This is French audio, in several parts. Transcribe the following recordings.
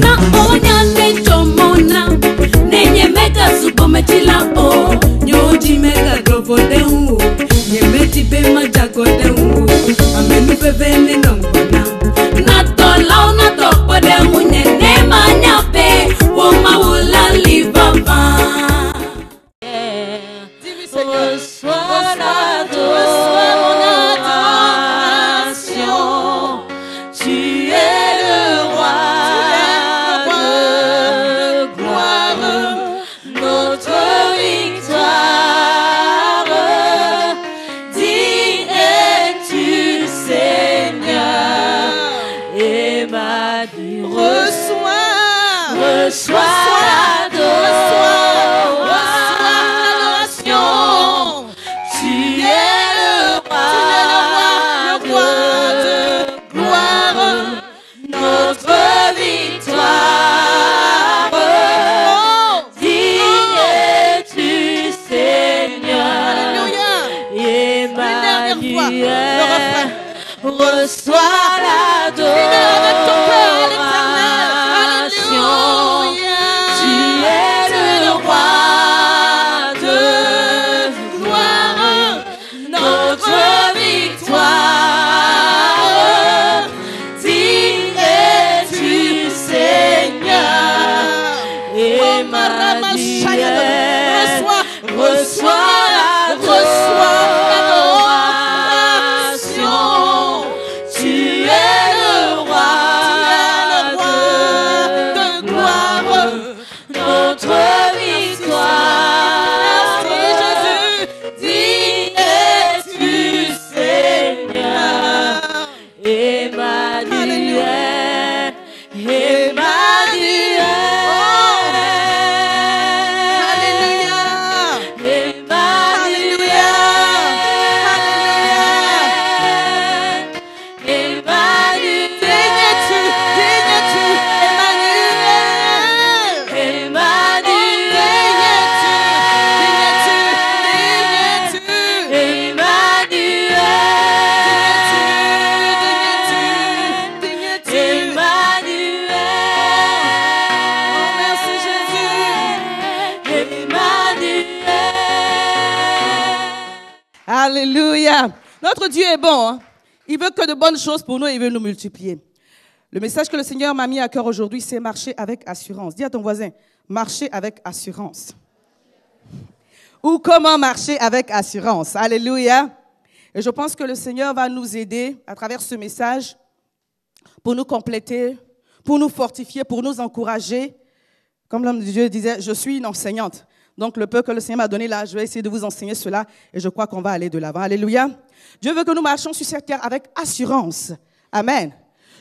Na onya ne chomona nenye mega subometila o nyoji mega govodengu nyemeti be majagodengu amenu bevene nongona na tola na topodengu nyene manyape wo maula libaba. Reçois l'adoration, tu es le roi de gloire, notre victoire. Digne es-tu, Seigneur, Emmanuel. Reçois l'adoration, tu es le roi de gloire, notre victoire. Digne es-tu, Seigneur, Emmanuel. Reçois l'adoration, tu es le roi de gloire, notre victoire. Digne es-tu, Seigneur, Emmanuel. Reçois l'adoration, tu es le roi de gloire, notre victoire. Digne es-tu, Seigneur, Emmanuel, Emmanuel. Alléluia. Notre Dieu est bon. Hein? Il veut que de bonnes choses pour nous et il veut nous multiplier. Le message que le Seigneur m'a mis à cœur aujourd'hui, c'est marcher avec assurance. Dis à ton voisin, marcher avec assurance. Ou comment marcher avec assurance. Alléluia. Et je pense que le Seigneur va nous aider à travers ce message pour nous compléter, pour nous fortifier, pour nous encourager. Comme l'homme de Dieu disait, je suis une enseignante. Donc, le peu que le Seigneur m'a donné là, je vais essayer de vous enseigner cela et je crois qu'on va aller de l'avant. Alléluia. Dieu veut que nous marchions sur cette terre avec assurance. Amen.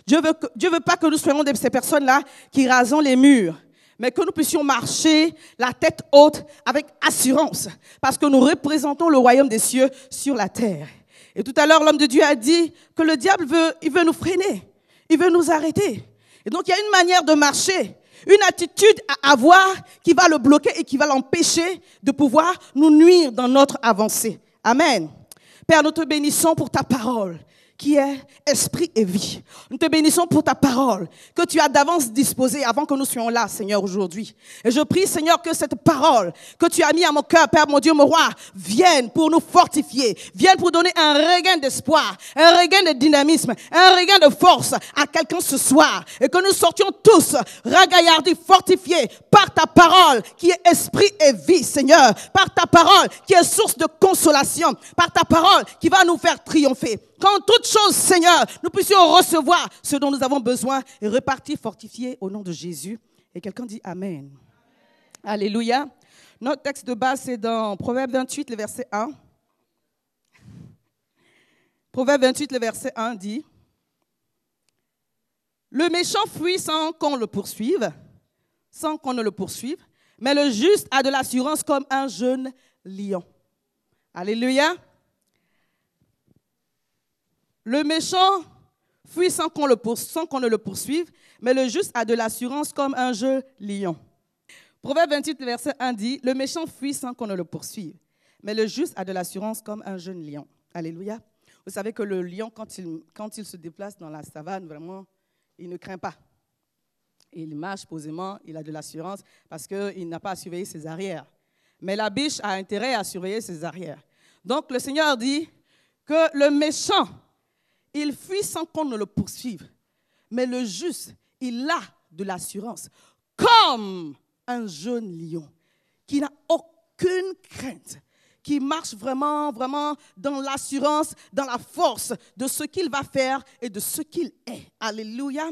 Dieu veut pas que nous soyons de ces personnes-là qui rasons les murs, mais que nous puissions marcher la tête haute avec assurance parce que nous représentons le royaume des cieux sur la terre. Et tout à l'heure, l'homme de Dieu a dit que le diable veut nous freiner, il veut nous arrêter. Et donc, il y a une manière de marcher. Une attitude à avoir qui va le bloquer et qui va l'empêcher de pouvoir nous nuire dans notre avancée. Amen. Père, nous te bénissons pour ta parole qui est esprit et vie. Nous te bénissons pour ta parole que tu as d'avance disposée avant que nous soyons là, Seigneur, aujourd'hui. Et je prie, Seigneur, que cette parole que tu as mis à mon cœur, Père, mon Dieu, mon roi, vienne pour nous fortifier, vienne pour donner un regain d'espoir, un regain de dynamisme, un regain de force à quelqu'un ce soir. Et que nous sortions tous ragaillardis, fortifiés par ta parole qui est esprit et vie, Seigneur. Par ta parole qui est source de consolation. Par ta parole qui va nous faire triompher. Qu'en toutes choses, Seigneur, nous puissions recevoir ce dont nous avons besoin et repartir fortifiés au nom de Jésus. Et quelqu'un dit Amen. Alléluia. Notre texte de base, c'est dans Proverbe 28, le verset 1. Proverbe 28, le verset 1 dit « Le méchant fuit sans qu'on le poursuive, sans qu'on ne le poursuive, mais le juste a de l'assurance comme un jeune lion. » Alléluia. Le méchant fuit sans qu'on ne le poursuive, mais le juste a de l'assurance comme un jeune lion. Proverbe 28, verset 1 dit, le méchant fuit sans qu'on ne le poursuive, mais le juste a de l'assurance comme un jeune lion. Alléluia. Vous savez que le lion, quand il se déplace dans la savane, vraiment, il ne craint pas. Il marche posément, il a de l'assurance parce qu'il n'a pas à surveiller ses arrières. Mais la biche a intérêt à surveiller ses arrières. Donc le Seigneur dit que le méchant, il fuit sans qu'on ne le poursuive. Mais le juste, il a de l'assurance, comme un jeune lion qui n'a aucune crainte, qui marche vraiment, vraiment dans l'assurance, dans la force de ce qu'il va faire et de ce qu'il est. Alléluia.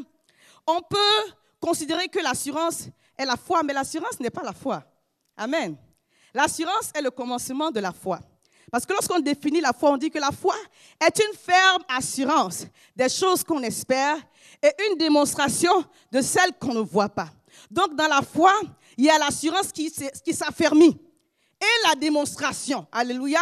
On peut considérer que l'assurance est la foi, mais l'assurance n'est pas la foi. Amen. L'assurance est le commencement de la foi. Parce que lorsqu'on définit la foi, on dit que la foi est une ferme assurance des choses qu'on espère et une démonstration de celles qu'on ne voit pas. Donc, dans la foi, il y a l'assurance qui s'affermit et la démonstration. Alléluia.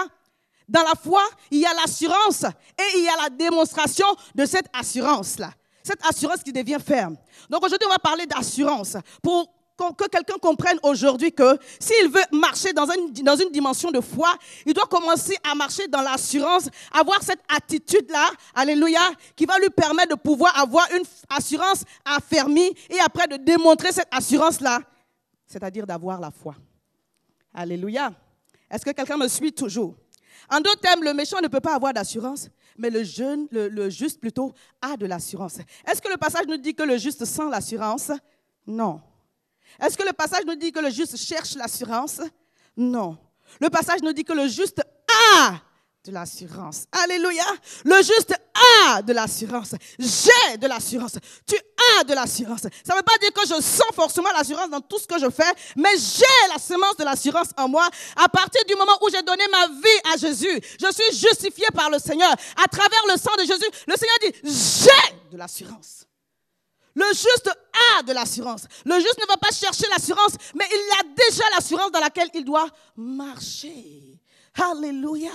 Dans la foi, il y a l'assurance et il y a la démonstration de cette assurance-là. Cette assurance qui devient ferme. Donc, aujourd'hui, on va parler d'assurance pour que quelqu'un comprenne aujourd'hui que s'il veut marcher dans une dimension de foi, il doit commencer à marcher dans l'assurance, avoir cette attitude-là, alléluia, qui va lui permettre de pouvoir avoir une assurance affermie et après de démontrer cette assurance-là, c'est-à-dire d'avoir la foi. Alléluia. Est-ce que quelqu'un me suit toujours? En d'autres termes, le méchant ne peut pas avoir d'assurance, mais le juste plutôt a de l'assurance. Est-ce que le passage nous dit que le juste sent l'assurance? Non. Est-ce que le passage nous dit que le juste cherche l'assurance? Non. Le passage nous dit que le juste a de l'assurance. Alléluia. Le juste a de l'assurance. J'ai de l'assurance. Tu as de l'assurance. Ça ne veut pas dire que je sens forcément l'assurance dans tout ce que je fais, mais j'ai la semence de l'assurance en moi. À partir du moment où j'ai donné ma vie à Jésus, je suis justifié par le Seigneur. À travers le sang de Jésus, le Seigneur dit, j'ai de l'assurance. Le juste a de l'assurance. Le juste ne va pas chercher l'assurance, mais il a déjà l'assurance dans laquelle il doit marcher. Alléluia.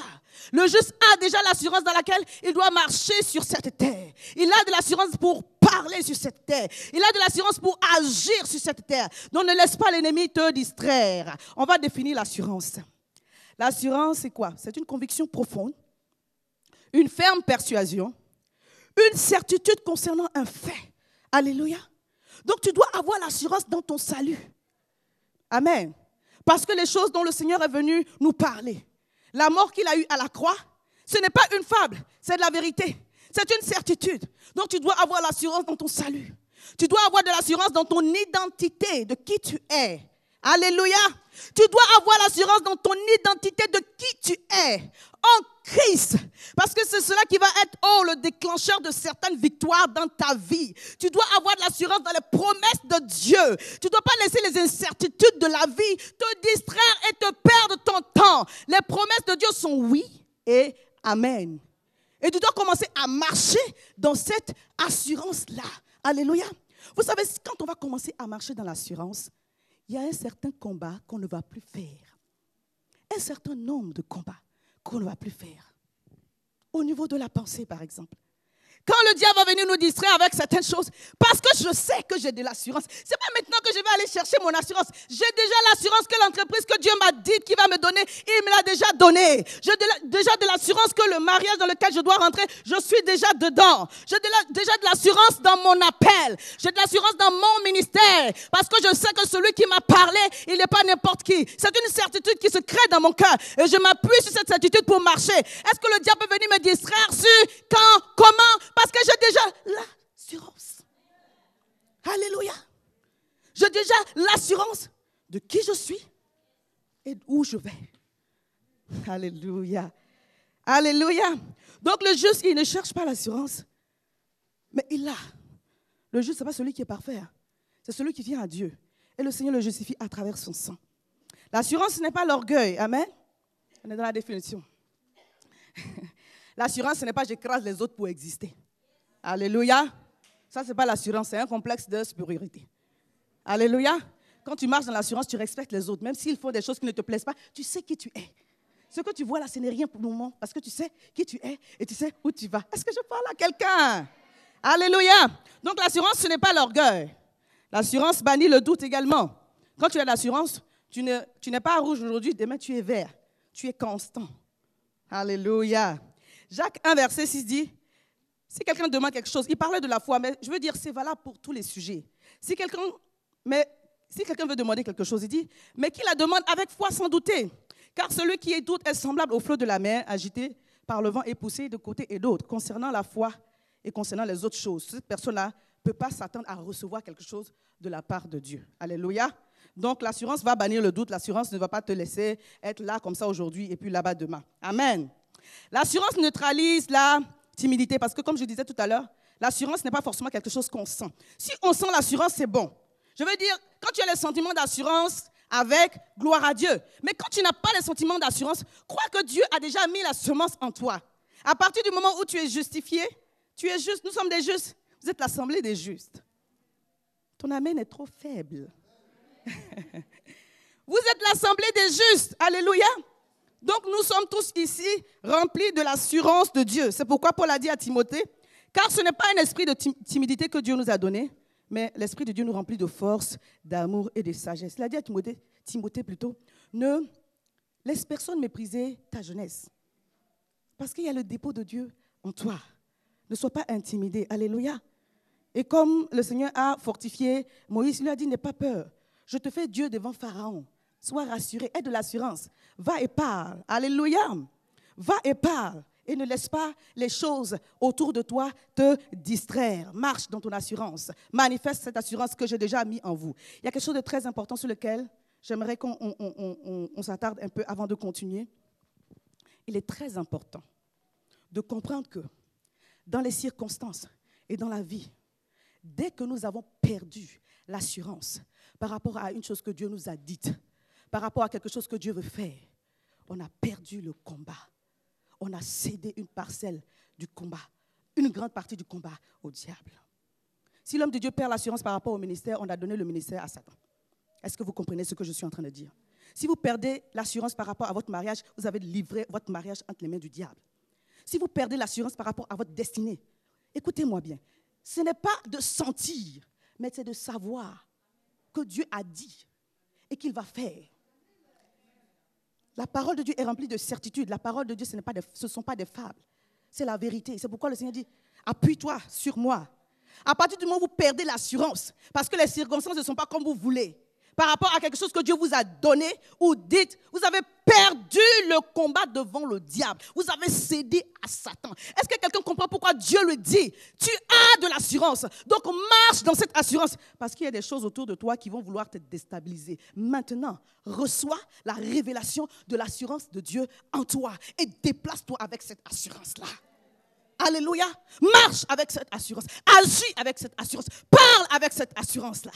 Le juste a déjà l'assurance dans laquelle il doit marcher sur cette terre. Il a de l'assurance pour parler sur cette terre. Il a de l'assurance pour agir sur cette terre. Donc ne laisse pas l'ennemi te distraire. On va définir l'assurance. L'assurance, c'est quoi? C'est une conviction profonde, une ferme persuasion, une certitude concernant un fait. Alléluia. Donc tu dois avoir l'assurance dans ton salut. Amen. Parce que les choses dont le Seigneur est venu nous parler, la mort qu'il a eue à la croix, ce n'est pas une fable, c'est de la vérité. C'est une certitude. Donc tu dois avoir l'assurance dans ton salut. Tu dois avoir de l'assurance dans ton identité, de qui tu es. Alléluia. Tu dois avoir l'assurance dans ton identité de qui tu es en Christ. Parce que c'est cela qui va être le déclencheur de certaines victoires dans ta vie. Tu dois avoir de l'assurance dans les promesses de Dieu. Tu ne dois pas laisser les incertitudes de la vie te distraire et te perdre ton temps. Les promesses de Dieu sont oui et amen. Et tu dois commencer à marcher dans cette assurance-là. Alléluia. Vous savez, quand on va commencer à marcher dans l'assurance, il y a un certain combat qu'on ne va plus faire. Un certain nombre de combats qu'on ne va plus faire. Au niveau de la pensée, par exemple. Quand le diable va venir nous distraire avec certaines choses, parce que je sais que j'ai de l'assurance. Ce n'est pas maintenant que je vais aller chercher mon assurance. J'ai déjà l'assurance que l'entreprise que Dieu m'a dit qu'il va me donner, il me l'a déjà donnée. J'ai déjà de l'assurance que le mariage dans lequel je dois rentrer, je suis déjà dedans. J'ai déjà de l'assurance dans mon appel. J'ai de l'assurance dans mon ministère. Parce que je sais que celui qui m'a parlé, il n'est pas n'importe qui. C'est une certitude qui se crée dans mon cœur. Et je m'appuie sur cette certitude pour marcher. Est-ce que le diable peut venir me distraire sur quand, comment? Parce que j'ai déjà l'assurance. Alléluia. J'ai déjà l'assurance de qui je suis et où je vais. Alléluia. Alléluia. Donc le juste, il ne cherche pas l'assurance, mais il l'a. Le juste, ce n'est pas celui qui est parfait. C'est celui qui vient à Dieu. Et le Seigneur le justifie à travers son sang. L'assurance, ce n'est pas l'orgueil. Amen. On est dans la définition. L'assurance, ce n'est pas j'écrase les autres pour exister. Alléluia. Ça, ce n'est pas l'assurance, c'est un complexe de supériorité. Alléluia. Quand tu marches dans l'assurance, tu respectes les autres. Même s'ils font des choses qui ne te plaisent pas, tu sais qui tu es. Ce que tu vois là, ce n'est rien pour le moment, parce que tu sais qui tu es et tu sais où tu vas. Est-ce que je parle à quelqu'un? Alléluia. Donc l'assurance, ce n'est pas l'orgueil. L'assurance bannit le doute également. Quand tu as l'assurance, tu n'es pas rouge aujourd'hui, demain tu es vert. Tu es constant. Alléluia. Jacques 1, verset 6 dit, Si quelqu'un demande quelque chose, il parlait de la foi, mais je veux dire, c'est valable pour tous les sujets. Si quelqu'un veut demander quelque chose, il dit, mais qu'il la demande avec foi sans douter. Car celui qui est doute est semblable au flot de la mer, agité par le vent et poussé de côté et d'autre. Concernant la foi et concernant les autres choses, cette personne-là ne peut pas s'attendre à recevoir quelque chose de la part de Dieu. Alléluia. Donc l'assurance va bannir le doute. L'assurance ne va pas te laisser être là comme ça aujourd'hui et puis là-bas demain. Amen. L'assurance neutralise la timidité parce que comme je disais tout à l'heure, l'assurance n'est pas forcément quelque chose qu'on sent. Si on sent l'assurance, c'est bon. Je veux dire, quand tu as les sentiments d'assurance, avec gloire à Dieu. Mais quand tu n'as pas les sentiments d'assurance, crois que Dieu a déjà mis la semence en toi. À partir du moment où tu es justifié, tu es juste, nous sommes des justes. Vous êtes l'assemblée des justes. Ton amen est trop faible. Vous êtes l'assemblée des justes. Alléluia. Donc nous sommes tous ici remplis de l'assurance de Dieu. C'est pourquoi Paul a dit à Timothée, car ce n'est pas un esprit de timidité que Dieu nous a donné, mais l'Esprit de Dieu nous remplit de force, d'amour et de sagesse. Il a dit à Timothée plutôt, ne laisse personne mépriser ta jeunesse. Parce qu'il y a le dépôt de Dieu en toi. Ne sois pas intimidé. Alléluia. Et comme le Seigneur a fortifié Moïse, il lui a dit, n'aie pas peur. Je te fais Dieu devant Pharaon. Sois rassuré. Aie de l'assurance. Va et parle. Alléluia. Va et parle. Et ne laisse pas les choses autour de toi te distraire. Marche dans ton assurance. Manifeste cette assurance que j'ai déjà mis en vous. Il y a quelque chose de très important sur lequel j'aimerais qu'on s'attarde un peu avant de continuer. Il est très important de comprendre que dans les circonstances et dans la vie, dès que nous avons perdu l'assurance par rapport à une chose que Dieu nous a dite, par rapport à quelque chose que Dieu veut faire, on a perdu le combat. On a cédé une parcelle du combat, une grande partie du combat au diable. Si l'homme de Dieu perd l'assurance par rapport au ministère, on a donné le ministère à Satan. Est-ce que vous comprenez ce que je suis en train de dire? Si vous perdez l'assurance par rapport à votre mariage, vous avez livré votre mariage entre les mains du diable. Si vous perdez l'assurance par rapport à votre destinée, écoutez-moi bien, ce n'est pas de sentir, mais c'est de savoir que Dieu a dit et qu'il va faire. La parole de Dieu est remplie de certitude. La parole de Dieu, ce ne sont pas des fables. C'est la vérité. C'est pourquoi le Seigneur dit, appuie-toi sur moi. À partir du moment où vous perdez l'assurance, parce que les circonstances ne sont pas comme vous voulez, par rapport à quelque chose que Dieu vous a donné ou dit, vous avez perdu le combat devant le diable. Vous avez cédé à Satan. Est-ce que quelqu'un comprend pourquoi Dieu lui dit, tu as de l'assurance, donc marche dans cette assurance? Parce qu'il y a des choses autour de toi qui vont vouloir te déstabiliser. Maintenant, reçois la révélation de l'assurance de Dieu en toi et déplace-toi avec cette assurance-là. Alléluia. Marche avec cette assurance. Agis avec cette assurance. Parle avec cette assurance-là.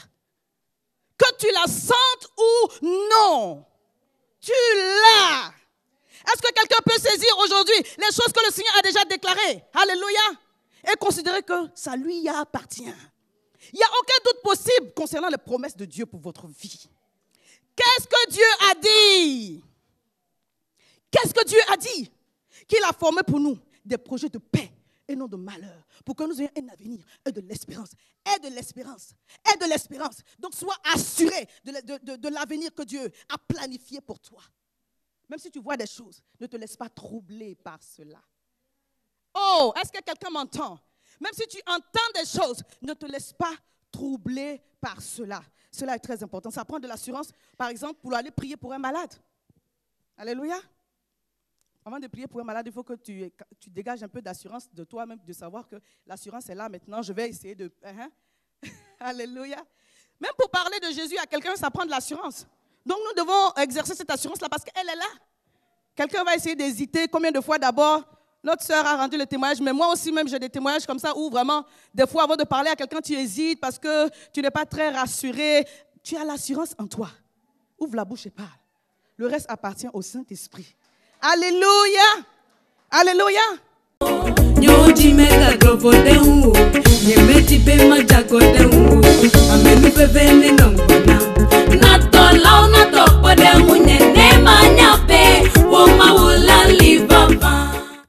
Que tu la sentes ou non, tu l'as. Est-ce que quelqu'un peut saisir aujourd'hui les choses que le Seigneur a déjà déclarées? Alléluia. Et considérer que ça lui appartient. Il n'y a aucun doute possible concernant les promesses de Dieu pour votre vie. Qu'est-ce que Dieu a dit? Qu'est-ce que Dieu a dit? Qu'il a formé pour nous des projets de paix et non de malheur, pour que nous ayons un avenir et de l'espérance. Et de l'espérance. Et de l'espérance. Donc sois assuré de l'avenir que Dieu a planifié pour toi. Même si tu vois des choses, ne te laisse pas troubler par cela. Oh, est-ce que quelqu'un m'entend? Même si tu entends des choses, ne te laisse pas troubler par cela. Cela est très important. Ça prend de l'assurance, par exemple, pour aller prier pour un malade. Alléluia. Avant de prier pour un malade, il faut que tu dégages un peu d'assurance de toi-même, de savoir que l'assurance est là maintenant. Je vais essayer de... Alléluia. Même pour parler de Jésus à quelqu'un, ça prend de l'assurance. Donc nous devons exercer cette assurance-là parce qu'elle est là. Quelqu'un va essayer d'hésiter. Combien de fois d'abord, notre sœur a rendu le témoignage, mais moi aussi même j'ai des témoignages comme ça où vraiment, des fois avant de parler à quelqu'un, tu hésites parce que tu n'es pas très rassuré. Tu as l'assurance en toi. Ouvre la bouche et parle. Le reste appartient au Saint-Esprit. Alléluia. Alléluia. Nyoti mega govodeu, nyemeti pe majagodeu, amelu bebe ne nongona.